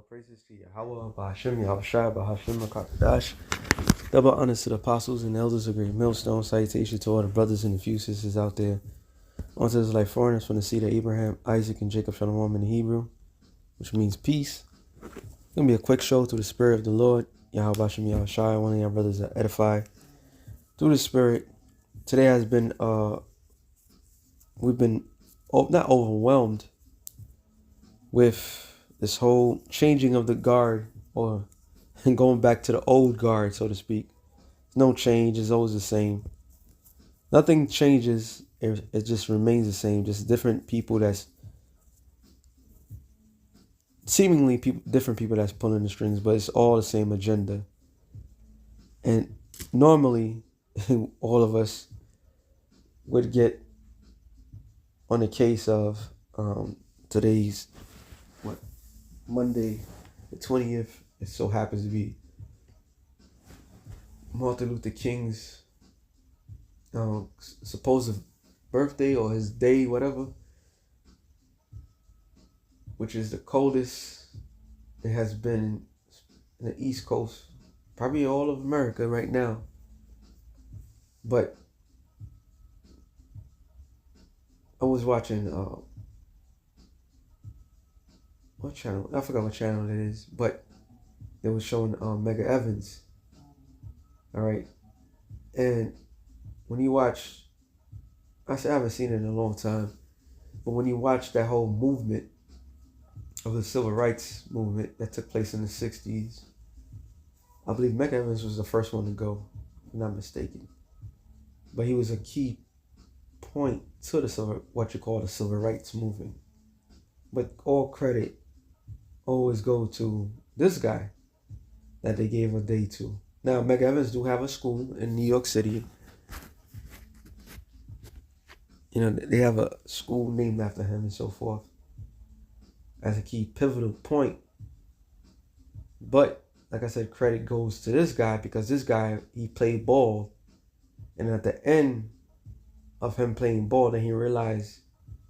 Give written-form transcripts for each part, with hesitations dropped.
praises to Yahweh, Bahashim, Yahushua, Bahashim, Makakadash. Double honors to the apostles and elders of Great Millstone. Salutation to all the brothers and the few sisters out there. Unto us like foreigners from the seed of Abraham, Isaac, and Jacob, Shalom in the Hebrew, which means peace. It's going to be a quick show through the Spirit of the Lord. Yahweh, Bahashim, Yahushua, one of your brothers that edify through the Spirit. Today has been, we've been not overwhelmed with this whole changing of the guard, or going back to the old guard, so to speak. No change, it's always the same. Nothing changes, it just remains the same. Just different people that's seemingly different people that's pulling the strings, but it's all the same agenda. And normally, all of us would get on the case of today's Monday, the 20th. It so happens to be Martin Luther King's supposed birthday, or his day, whatever, which is the coldest it has been in the East Coast, probably all of America right now. But I was watching what channel? I forgot what channel it is, but they were showing Mega Evans. All right, and when you watch, I haven't seen it in a long time, but when you watch that whole movement of the civil rights movement that took place in the 60s, I believe Mega Evans was the first one to go, if I'm not mistaken. But he was a key point to the what you call the civil rights movement. But all credit always go to this guy that they gave a day to. Now, Mega Evans do have a school in New York City. You know, they have a school named after him and so forth, as a key pivotal point. But like I said, credit goes to this guy, because this guy, he played ball, and at the end of him playing ball, then he realized,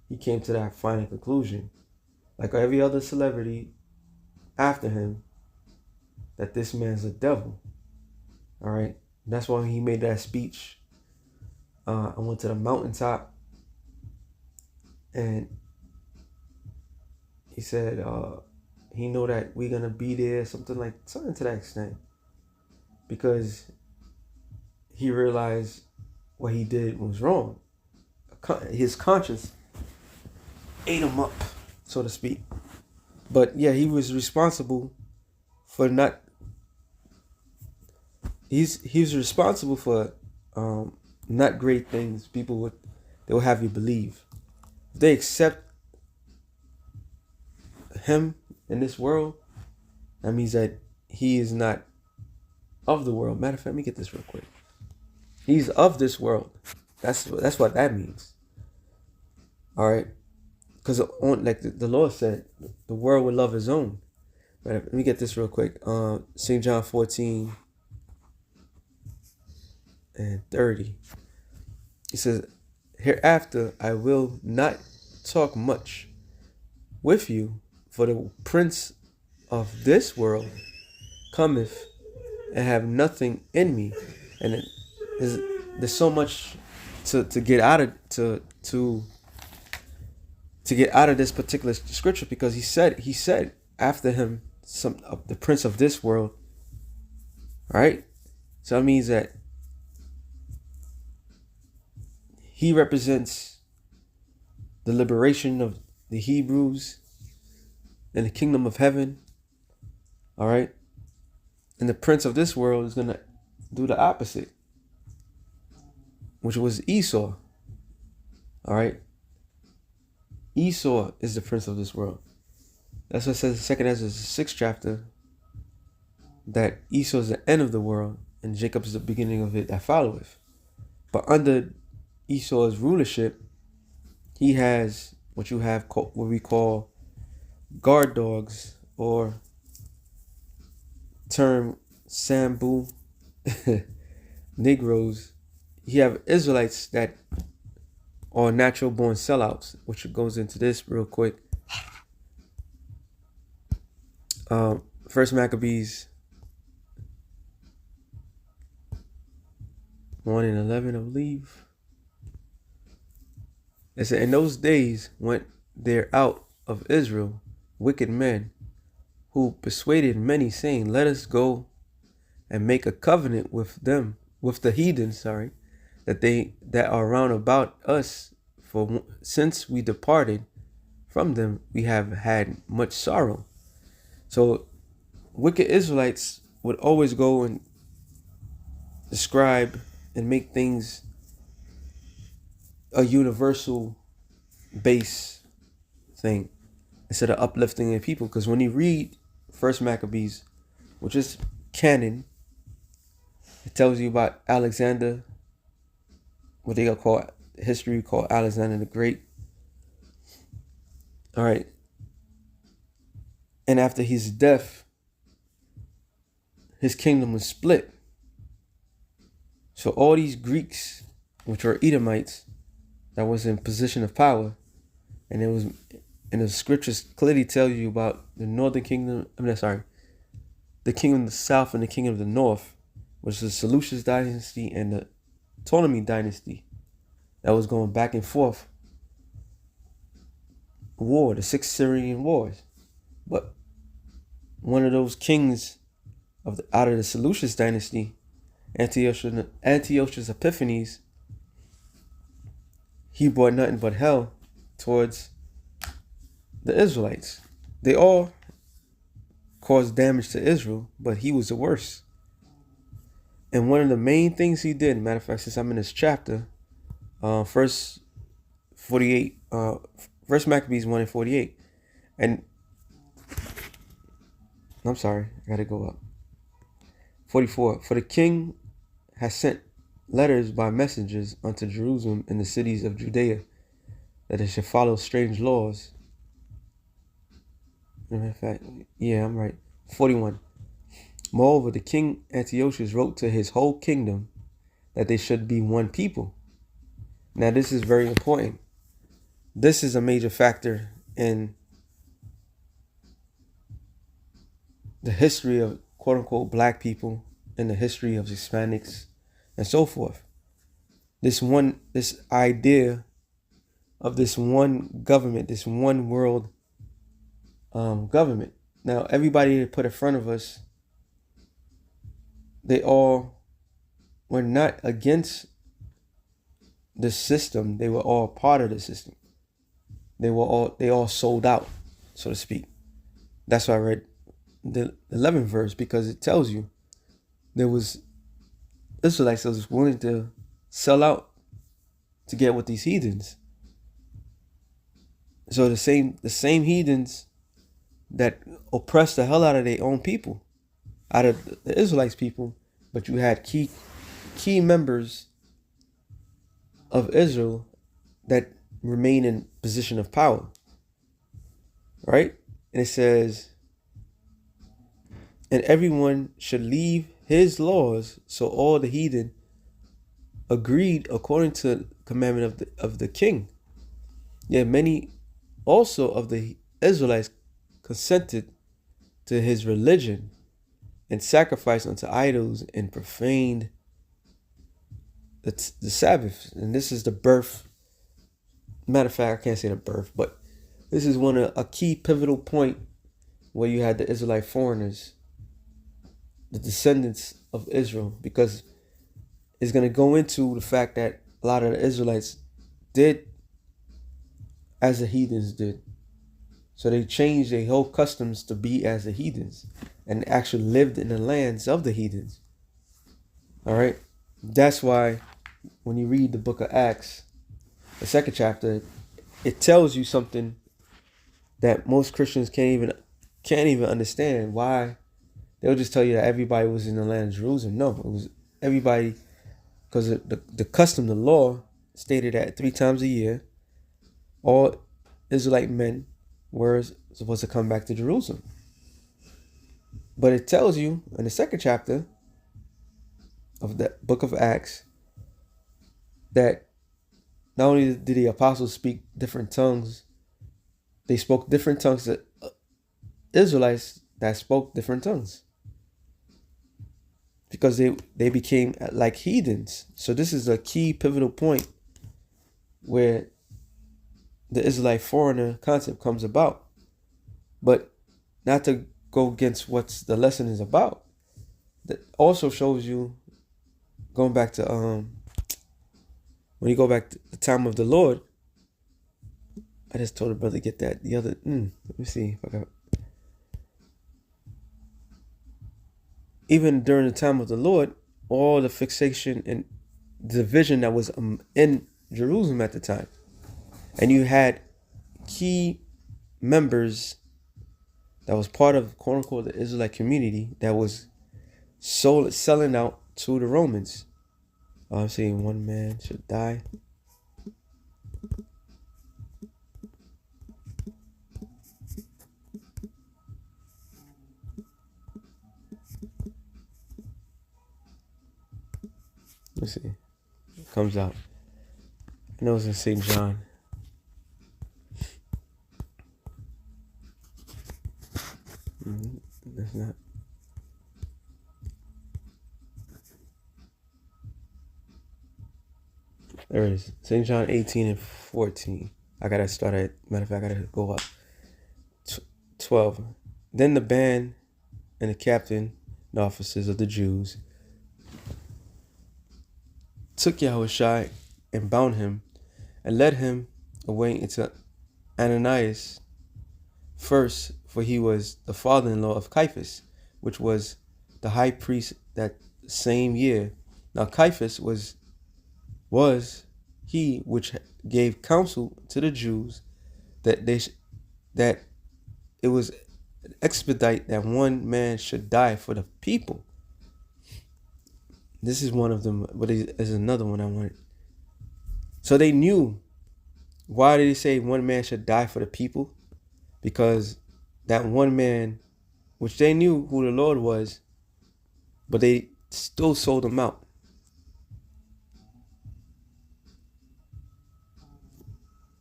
he came to that final conclusion, like every other celebrity after him, that this man's a devil. All right, that's why he made that speech. I went to the mountaintop, and he said he know that we're gonna be there, something to that extent, because he realized what he did was wrong. His conscience ate him up, so to speak. But yeah, he was responsible for not. He's responsible for not great things. They will have you believe. If they accept him in this world, that means that he is not of the world. Matter of fact, let me get this real quick. He's of this world. That's what that means. All right, because like the Lord said, the world will love his own. But let me get this real quick. St. John 14 and 30. He says, "Hereafter I will not talk much with you, for the prince of this world cometh and have nothing in me." And there's so much to get out of to get out of this particular scripture, because he said after him, some of the prince of this world. All right, so that means that he represents the liberation of the Hebrews and the kingdom of heaven. All right, and the prince of this world is gonna do the opposite, which was Esau. All right, Esau is the prince of this world. That's what it says in 2 Ezra 6th chapter, that Esau is the end of the world, and Jacob is the beginning of it that followeth. But under Esau's rulership, he has what we call guard dogs, or term Sambu Negroes. You have Israelites that are natural born sellouts, which goes into this real quick. First Maccabees 1:11, I believe. It said, in those days went there out of Israel wicked men who persuaded many, saying, let us go and make a covenant with them, with the heathens, that are round about us. For since we departed from them, we have had much sorrow. So wicked Israelites would always go and describe and make things a universal base thing instead of uplifting the people. Because when you read First Maccabees, which is canon, it tells you about Alexander, what they call history called Alexander the Great. All right. And after his death, his kingdom was split. So all these Greeks, which were Edomites, that was in position of power, and the scriptures clearly tell you about the northern kingdom. The kingdom of the south and the kingdom of the north, which is the Seleucid dynasty and the Ptolemy dynasty, that was going back and forth. War, the 6 Syrian wars. But one of those kings out of the Seleucid dynasty, Antiochus Epiphanes, he brought nothing but hell towards the Israelites. They all caused damage to Israel, but he was the worst. And one of the main things he did, matter of fact, since I'm in this chapter, First Maccabees 1:48, and I'm sorry, I gotta go up. 44. For the king has sent letters by messengers unto Jerusalem and the cities of Judea, that they should follow strange laws. In fact, yeah, I'm right. 41. Moreover, the king Antiochus wrote to his whole kingdom that they should be one people. Now, this is very important. This is a major factor in the history of quote unquote black people, in the history of Hispanics and so forth. This idea of this one government, this one world government. Now, everybody that put in front of us, they all were not against the system. They were all part of the system. They all sold out, so to speak. That's why I read the 11th verse, because it tells you there was Israelites that was willing to sell out to get with these heathens. So the same heathens that oppressed the hell out of their own people, out of the Israelites people, but you had key members of Israel that remain in position of power, right? And it says, and everyone should leave his laws. So all the heathen agreed according to the commandment of the king. Yet many also of the Israelites consented to his religion and sacrificed unto idols and profaned the Sabbath. And this is the birth. Matter of fact, I can't say the birth, but this is a key pivotal point where you had the Israelite foreigners, the descendants of Israel, because it's going to go into the fact that a lot of the Israelites did as the heathens did. So they changed their whole customs to be as the heathens and actually lived in the lands of the heathens. All right. That's why when you read the book of Acts, the 2nd chapter, it tells you something that most Christians can't even understand. Why? They'll just tell you that everybody was in the land of Jerusalem. No, it was everybody, because the custom, the law stated that 3 times a year, all Israelite men were supposed to come back to Jerusalem. But it tells you in the 2nd chapter of the book of Acts that not only did the apostles speak different tongues, they spoke different tongues that Israelites that spoke different tongues, because they became like heathens. So this is a key pivotal point where the Israelite foreigner concept comes about. But not to go against what the lesson is about, that also shows you, going back to when you go back to the time of the Lord. I just told a brother to get that the other let me see if I got. Even during the time of the Lord, all the fixation and division that was in Jerusalem at the time, and you had key members that was part of, quote unquote, the Israelite community that was selling out to the Romans. I'm saying one man should die. Let's see. It comes out. I know it's in St. John. That's not. There it is. St. John 18 and 14. I gotta start at, matter of fact, I gotta go up. 12. Then the band and the captain and officers of the Jews took Yahushua and bound him and led him away into Ananias first, for he was the father-in-law of Caiaphas, which was the high priest that same year. Now Caiaphas was he which gave counsel to the Jews that that it was expedite that one man should die for the people. This is one of them, but there's another one I wanted. So they knew. Why did he say one man should die for the people? Because that one man, which they knew who the Lord was, but they still sold him out.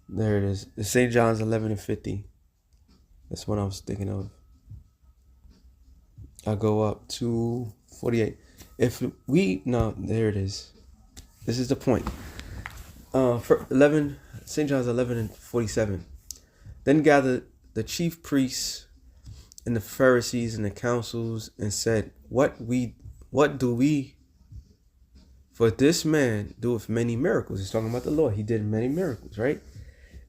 There it is. It's St. John's 11 and 50. That's what I was thinking of. I'll go up to 48. There it is. This is the point. For 11, St. John's 11 and 47. Then gathered the chief priests and the Pharisees and the councils and said, What do we? For this man doeth many miracles. He's talking about the Lord. He did many miracles, right?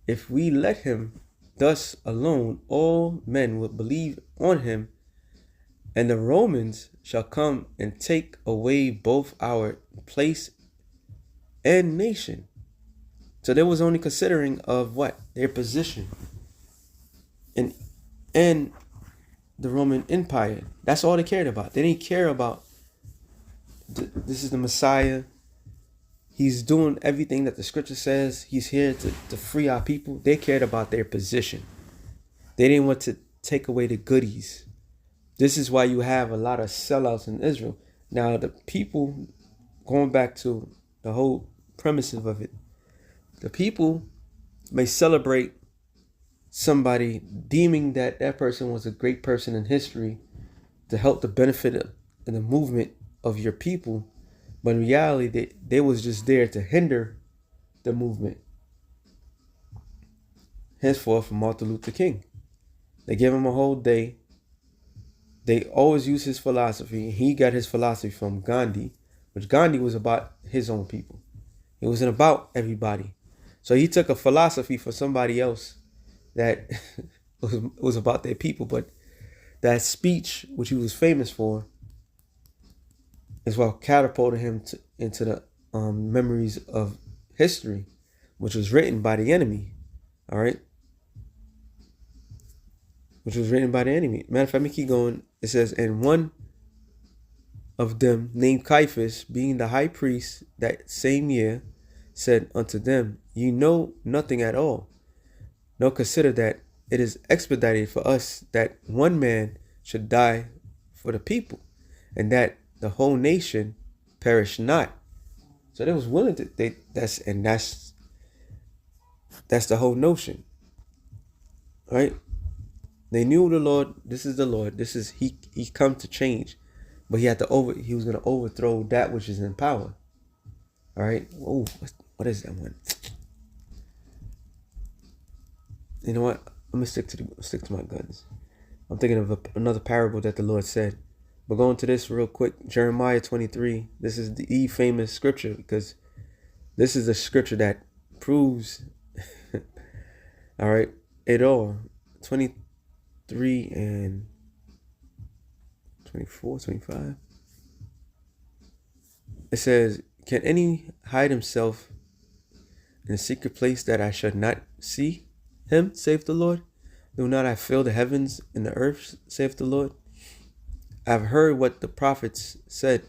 If we let him thus alone, all men will believe on him, and the Romans shall come and take away both our place and nation. So they was only considering of what? Their position in the Roman Empire. That's all they cared about. They didn't care about this is the Messiah. He's doing everything that the scripture says. He's here to free our people. They cared about their position. They didn't want to take away the goodies. This is why you have a lot of sellouts in Israel. Now, the people, going back to the whole premise of it, the people may celebrate somebody deeming that that person was a great person in history to help the benefit in the movement of your people. But in reality, they was just there to hinder the movement. Henceforth, from Martin Luther King. They gave him a whole day. They always use his philosophy. He got his philosophy from Gandhi, which Gandhi was about his own people. It wasn't about everybody. So he took a philosophy for somebody else that was about their people. But that speech, which he was famous for, is what catapulted him into the memories of history, which was written by the enemy. All right? Which was written by the enemy. Matter of fact, let me keep going. It says, and one of them, named Caiaphas, being the high priest that same year, said unto them, Ye know nothing at all, nor consider that it is expedited for us that one man should die for the people, and that the whole nation perish not. So they was willing to. That's the whole notion, right? They knew the Lord. This is the Lord. This is he come to change, but he was gonna overthrow that which is in power. All right. Oh, what is that one? You know what? I'm gonna stick to my guns. I'm thinking of another parable that the Lord said. But going to this real quick, Jeremiah 23. This is the famous scripture because this is a scripture that proves, all right, it all. 23 and 24, 25. It says, "Can any hide himself in a secret place that I should not see him, saith the Lord? Do not I fill the heavens and the earth, saith the Lord? I have heard what the prophets said,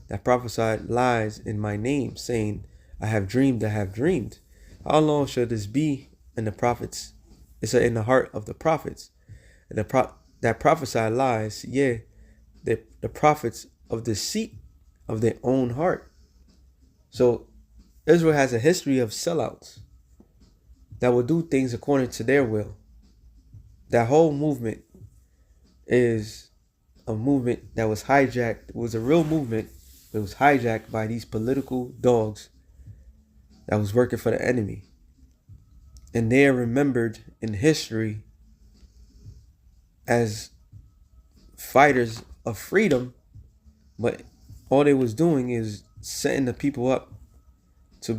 that prophesied lies in my name, saying, I have dreamed, I have dreamed. How long shall this be in the prophets? It's in the heart of the prophets, and that prophesy lies, yea, the prophets of deceit of their own heart." So Israel has a history of sellouts that will do things according to their will. That whole movement is a movement that was hijacked. It was a real movement, but it was hijacked by these political dogs that was working for the enemy. And they are remembered in history as fighters of freedom, but all they was doing is setting the people up to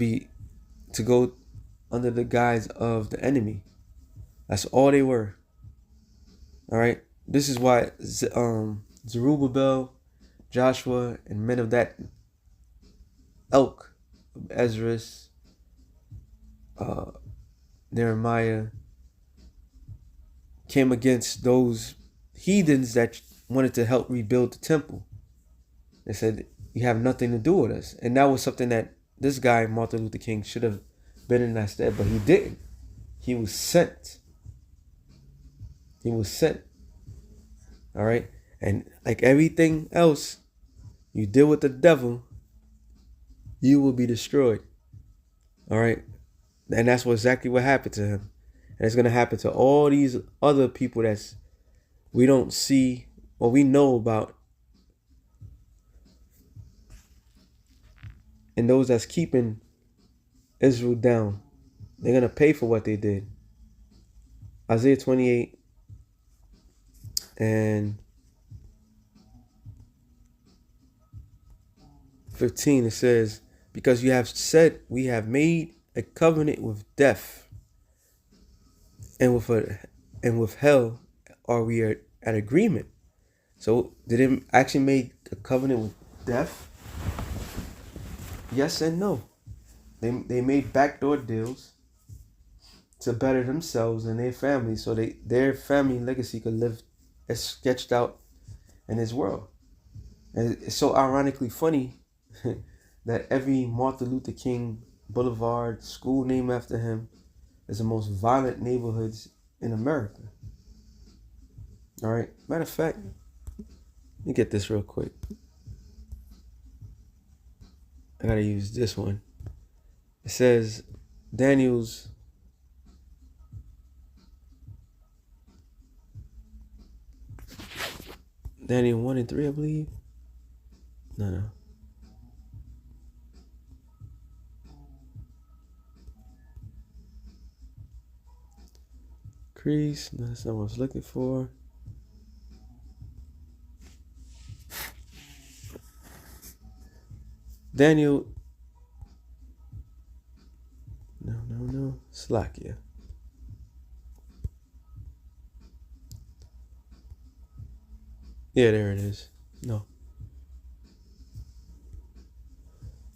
go under the guise of the enemy. That's all they were. All right. This is why Zerubbabel, Joshua, and men of that ilk, Ezra, Nehemiah, came against those heathens that wanted to help rebuild the temple. They said, you have nothing to do with us. And that was something that this guy, Martin Luther King, should have been in that stead, but he didn't. He was sent. He was sent. All right. And like everything else, you deal with the devil, you will be destroyed. All right. And that's exactly what happened to him. And it's going to happen to all these other people that's we don't see or we know about. And those that's keeping Israel down, they're going to pay for what they did. Isaiah 28 and 15, it says, because you have said, we have made a covenant with death, and with hell are we at agreement. So did it actually make a covenant with death? Yes and no. They made backdoor deals to better themselves and their families, so their family legacy could live as sketched out in this world. And it's so ironically funny that every Martin Luther King Boulevard school named after him is the most violent neighborhoods in America. All right. Matter of fact, let me get this real quick. I gotta use this one. It says Daniel 1 and 3, I believe. No. Crease. No, that's not what I was looking for. Daniel. No. Slovakia. Yeah, there it is. No.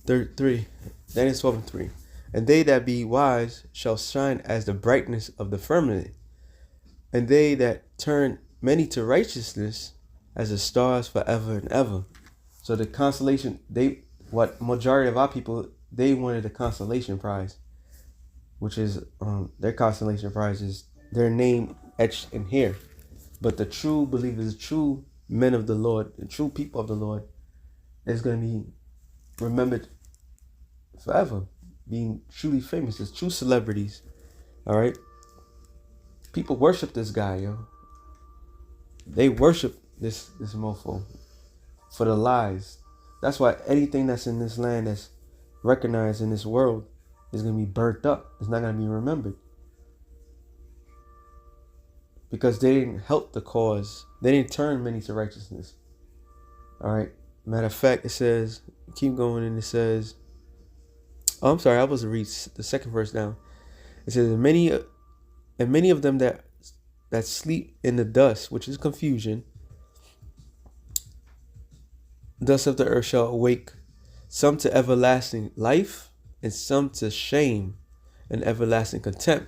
3. Daniel 12 and 3. And they that be wise shall shine as the brightness of the firmament, and they that turn many to righteousness as the stars forever and ever. So the consolation, majority of our people, they wanted a consolation prize, which is their consolation prize is their name etched in here. But the true believers, the true men of the Lord, the true people of the Lord, is going to be remembered forever, being truly famous as true celebrities. All right. People worship this guy, yo. They worship this mofo for the lies. That's why anything that's in this land that's recognized in this world is going to be burnt up. It's not going to be remembered. Because they didn't help the cause. They didn't turn many to righteousness. All right. Matter of fact, it says, keep going, and it says, oh, I'm sorry, I was to read the second verse down. It says, and many of them that sleep in the dust, which is confusion, dust of the earth shall awake, some to everlasting life, and some to shame and everlasting contempt.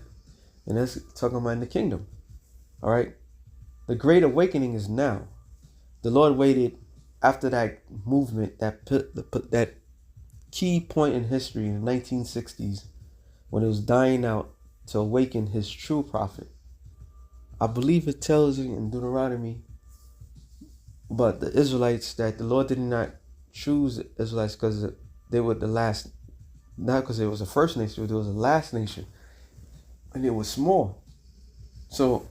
And that's talking about in the kingdom. All right. The great awakening is now. The Lord waited after that movement, that key point in history in the 1960s, when it was dying out, to awaken his true prophet. I believe it tells you in Deuteronomy, but the Israelites, that the Lord did not choose the Israelites because they were the last, not because it was the first nation, but it was the last nation, and it was small. So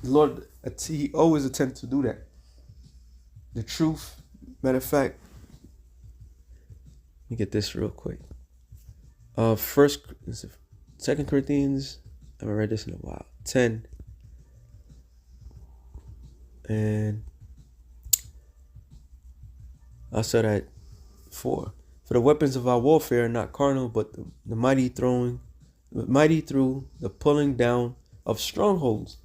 the Lord, he always attempts to do that. The truth, matter of fact, let me get this real quick. Second Corinthians, I haven't read this in a while. 10. And I'll start at 4. For the weapons of our warfare are not carnal, but the mighty through the pulling down of strongholds.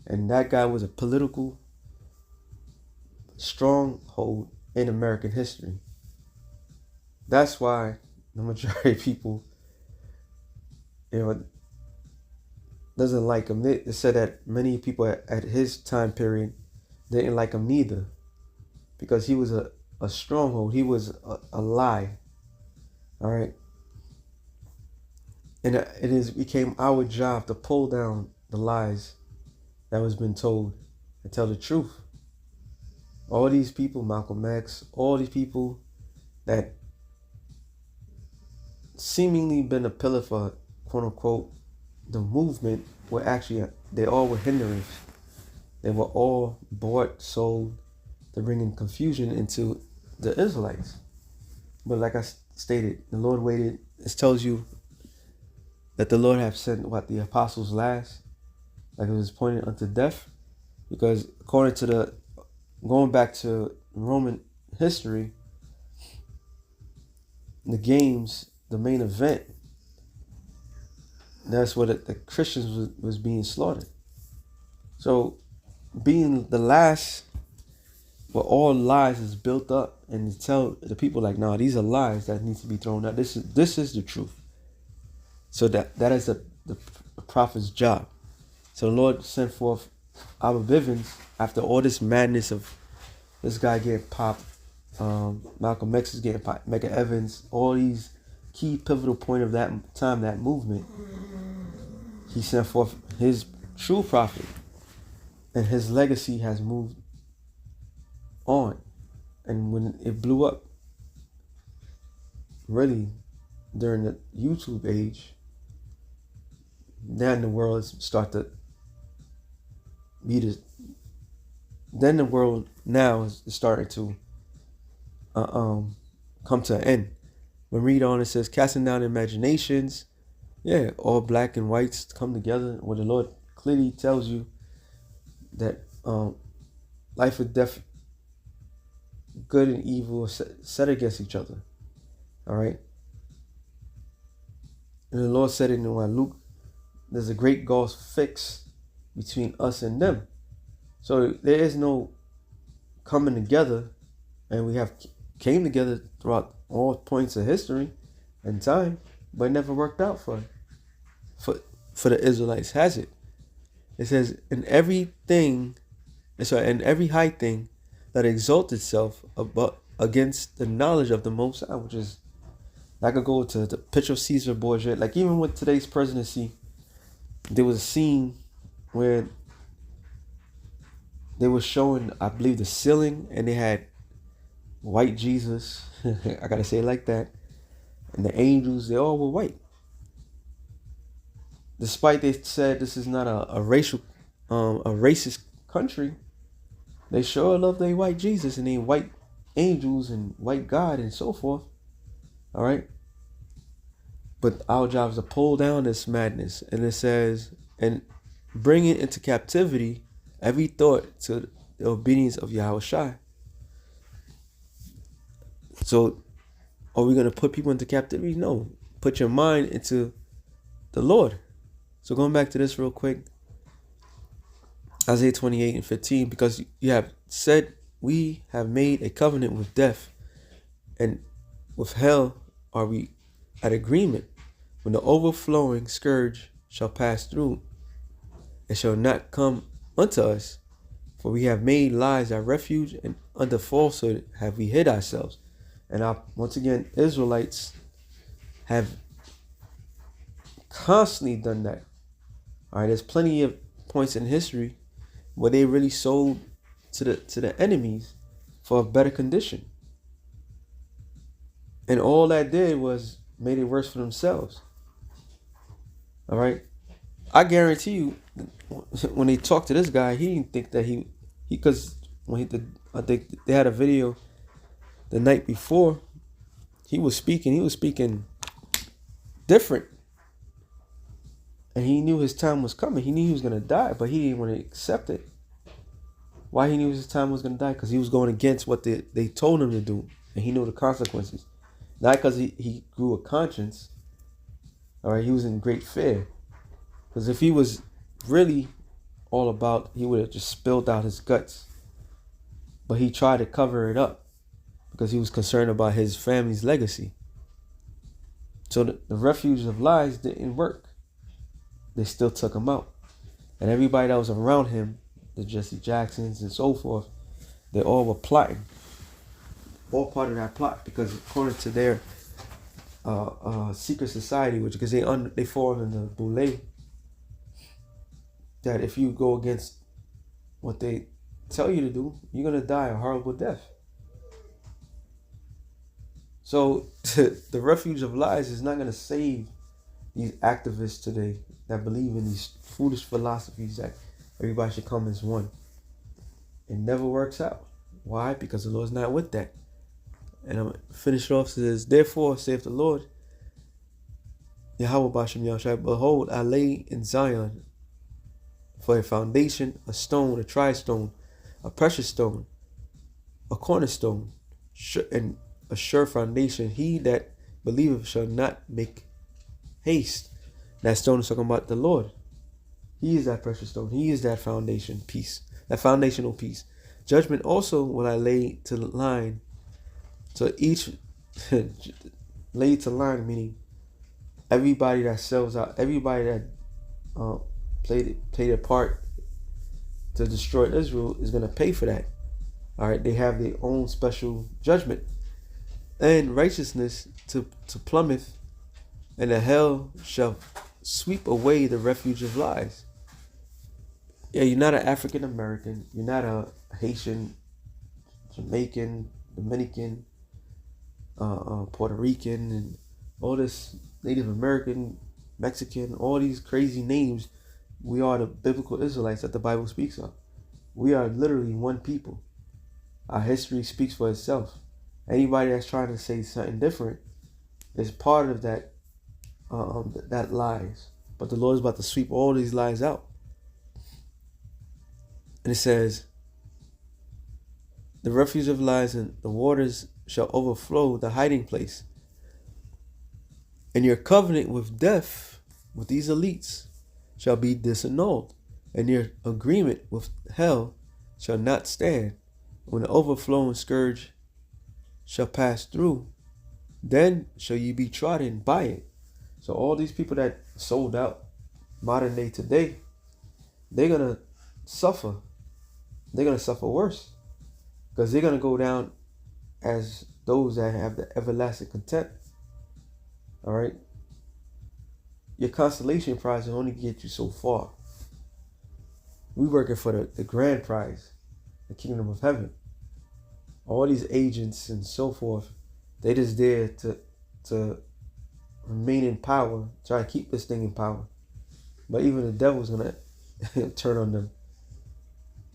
And that guy was a political stronghold in American history. That's why the majority of people, doesn't like him. They said that many people at his time period didn't like him neither, because he was a stronghold. He was a lie. All right. And it became our job to pull down the lies that was been told and tell the truth. All these people, Malcolm X, all these people that seemingly been a pillar for, quote unquote, the movement, were actually, they all were hindrance. They were all bought, sold to bring in confusion into the Israelites. But like I stated, the Lord waited. It tells you that the Lord have sent the apostles last, like it was pointed unto death, because according to going back to Roman history, the games, the main event, that's what the Christians was being slaughtered. So being the last, where all lies is built up, and to tell the people like, no, these are lies that need to be thrown out. This is the truth. So that is the prophet's job. So the Lord sent forth Abba Bivens after all this madness of this guy getting popped, Malcolm X is getting popped, Medgar Evans, all these key pivotal point of that time, that movement. He sent forth his true prophet, and his legacy has moved on. And when it blew up, really, during the YouTube age, then the world start to be this. Then the world now is starting to come to an end. When read on, it says, casting down imaginations. Yeah, all black and whites come together, where the Lord clearly tells you that life and death, good and evil, are set against each other. All right. And the Lord said in Luke, there's a great gulf fixed between us and them. So there is no coming together, and we have came together throughout all points of history and time, but it never worked out for the Israelites, has it? It says, in every high thing that exalts itself against the knowledge of the Most High, which is, I could go to the picture of Caesar Borgia. Like even with today's presidency, there was a scene where they were showing, I believe, the ceiling, and they had white Jesus. I gotta say it like that. And the angels, they all were white. Despite they said this is not a racist country, They sure love their white Jesus and they white angels and white God and so forth. All right. But our job is to pull down this madness. And it says, and bring it into captivity, every thought to the obedience of Yahweh Shai. So are we going to put people into captivity? No. Put your mind into the Lord. So going back to this real quick. Isaiah 28:15, because you have said, we have made a covenant with death, and with hell are we at agreement. When the overflowing scourge shall pass through, it shall not come unto us, for we have made lies our refuge, and under falsehood have we hid ourselves. And once again, Israelites have constantly done that. All right, there's plenty of points in history where they really sold to the enemies for a better condition. And all that did was made it worse for themselves. All right. I guarantee you, when they talked to this guy, he didn't think that because I think they had a video the night before, he was speaking different. And he knew his time was coming. He knew he was going to die, but he didn't want to accept it. Why he knew his time was going to die? Because he was going against what they told him to do. And he knew the consequences. Not because he grew a conscience. All right, he was in great fear. Because if he was really all about, he would have just spilled out his guts. But he tried to cover it up because he was concerned about his family's legacy. So the refuge of lies didn't work. They still took him out. And everybody that was around him, the Jesse Jacksons and so forth, they all were plotting. All part of that plot, because according to their secret society, which because they fall in the boule, that if you go against what they tell you to do, you're gonna die a horrible death. So the refuge of lies is not gonna save these activists today that believe in these foolish philosophies that everybody should come as one. It never works out. Why? Because the Lord's not with that. And I'm going to finish it off. It says, therefore, saith the Lord, Yahweh Bashem Yahushua, behold, I lay in Zion for a foundation, a stone, a tri-stone, a precious stone, a cornerstone, and a sure foundation. He that believeth shall not make haste. That stone is talking about the Lord. He is that precious stone. He is that foundation, peace, that foundational peace. Judgment also will I lay to line. So each lay to line, meaning everybody that sells out, everybody that played a part to destroy Israel is going to pay for that. All right, they have their own special judgment. And righteousness to plummet, and the hell shall sweep away the refuge of lies. Yeah, you're not an African American. You're not a Haitian, Jamaican, Dominican, Puerto Rican, and all this Native American, Mexican, all these crazy names. We are the biblical Israelites that the Bible speaks of. We are literally one people. Our history speaks for itself. Anybody that's trying to say something different is part of that that lies. But the Lord is about to sweep all these lies out. And it says, the refuge of lies and the waters shall overflow the hiding place. And your covenant with death, with these elites, shall be disannulled. And your agreement with hell shall not stand. When the overflowing scourge shall pass through, then shall ye be trodden by it. So all these people that sold out modern day today, they're going to suffer. They're going to suffer worse. Because they're going to go down as those that have the everlasting content. All right. Your consolation prize will only get you so far. We're working for the grand prize, the kingdom of heaven. All these agents and so forth, they just there to remain in power, try to keep this thing in power. But even the devil's going to turn on them.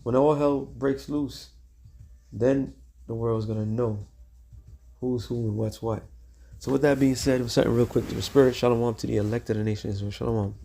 When all hell breaks loose, then the world's gonna know who's who and what's what. So with that being said, it was something real quick to the spirit. Shalom to the elect of the nation Israel. Shalom.